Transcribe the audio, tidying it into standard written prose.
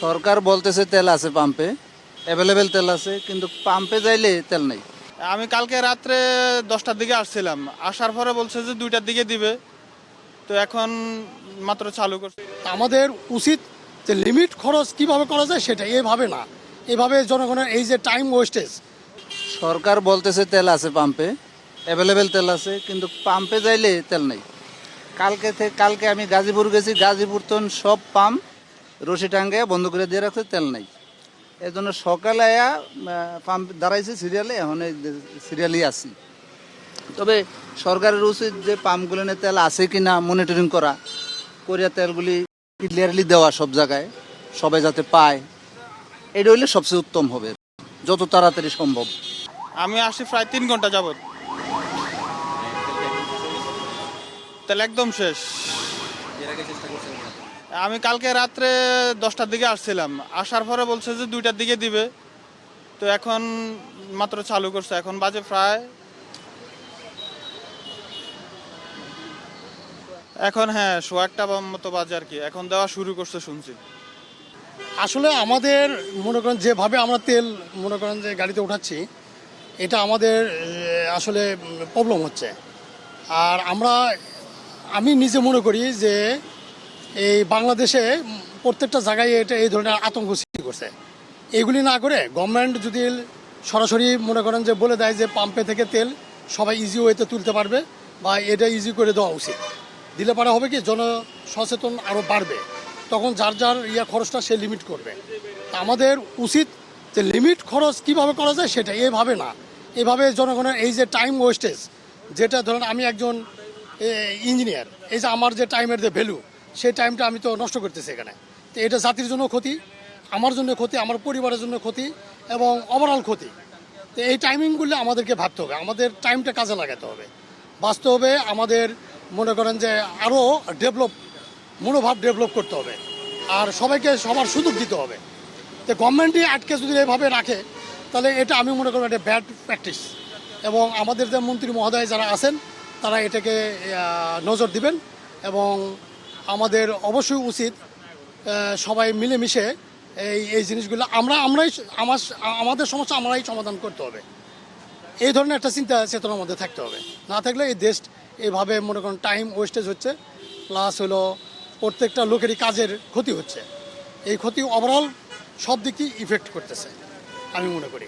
সরকার বলতেছে তেল আছে পাম্পে, অ্যাভেলেবেল তেল আছে, কিন্তু পাম্পে যাইলে তেল নেই। আমি কালকে রাত্রে 10টার দিকে আসছিলাম, আসার পরে বলছে যে 2টার দিকে দিবে। তো এখন মাত্র চালু করছে। আমাদের উচিত যে লিমিট খরচ কিভাবে করা যায় সেটা এভাবে না, এভাবে জনগণের এই যে টাইম ওয়েস্টেজ। সরকার বলতেছে তেল আছে পাম্পে, অ্যাভেলেবেল তেল আছে, কিন্তু পাম্পে যাইলে তেল নেই। কালকে আমি গাজীপুর গেছি, গাজীপুর তো সব পাম্প রশি টাঙ্গে বন্ধ করে দিয়ে রাখছে, তেল নেই। এই জন্য সকালে আয়া পাম্প দাঁড়াইছি সিরিয়ালে, এখন এই সিরিয়ালই আছি। তবে সরকারের উচিত যে পাম্পগুলো নিয়ে তেল আছে কি না মনিটরিং করা, করিয়া তেলগুলি ক্লিয়ারলি দেওয়া সব জায়গায়, সবাই যাতে পায়। এটা হইলে সবচেয়ে উত্তম হবে, যত তাড়াতাড়ি সম্ভব। আমি আসি প্রায় 3 ঘন্টা যাবত, তেল একদম শেষ। আমি কালকে রাত্রে 10টার দিকে আসছিলাম, আসার পরে বলছে যে 2টার দিকে দিবে। তো এখন মাত্র চালু করছে, এখন বাজে প্রায় এখন 1:15 মতো বাজে আর কি, এখন দেওয়া শুরু করছে শুনছি। আসলে আমাদের মনে করেন যেভাবে আমরা তেল মনে করেন যে গাড়িতে উঠাচ্ছি, এটা আমাদের আসলে প্রবলেম হচ্ছে। আর আমি নিজে মনে করি যে এই বাংলাদেশে প্রত্যেকটা জায়গায় এটা এই ধরনের আতঙ্ক সৃষ্টি করছে। এইগুলি না করে গভর্নমেন্ট যদি সরাসরি মনে করেন যে বলে দেয় যে পাম্পে থেকে তেল সবাই ইজি ওয়েতে তুলতে পারবে, বা এটা ইজি করে দেওয়া উচিত। দিলে পারা হবে কি জন সচেতন আরও বাড়বে, তখন যার যার খরচটা সে লিমিট করবে। তা আমাদের উচিত যে লিমিট খরচ কিভাবে করা যায় সেটা এভাবে না, এভাবে জনগণের এই যে টাইম ওয়েস্টেজ, যেটা ধরেন আমি একজন ইঞ্জিনিয়ার, এই যে আমার যে টাইমের যে ভ্যালু, সেই টাইমটা আমি তো নষ্ট করতেছি এখানে। তো এটা জাতির জন্য ক্ষতি, আমার জন্য ক্ষতি, আমার পরিবারের জন্য ক্ষতি, এবং ওভারঅল ক্ষতি। তো এই টাইমিংগুলো আমাদেরকে ভাবতে হবে, আমাদের টাইমটা কাজে লাগাতে হবে। বাস্তবে আমাদের মনে করেন যে আরও মনোভাব ডেভেলপ করতে হবে, আর সবাইকে সবার সুযোগ দিতে হবে। তো গভর্নমেন্টই আটকে যদি এভাবে রাখে, তাহলে এটা আমি মনে করি এটা ব্যাড প্র্যাকটিস। এবং আমাদের যে মন্ত্রী মহোদয় যারা আছেন, তারা এটাকে নজর দিবেন, এবং আমাদের অবশ্যই উচিত সবাই মিলেমিশে এই জিনিসগুলো আমাদের সমস্যা আমরাই সমাধান করতে হবে। এই ধরনের একটা চিন্তা চেতনার মধ্যে থাকতে হবে। না থাকলে এই দেশ এইভাবে মনে করেন টাইম ওয়েস্টেজ হচ্ছে, প্লাস হলো প্রত্যেকটা লোকেরই কাজের ক্ষতি হচ্ছে। এই ক্ষতি ওভারঅল সব দিকই ইফেক্ট করতেছে আমি মনে করি।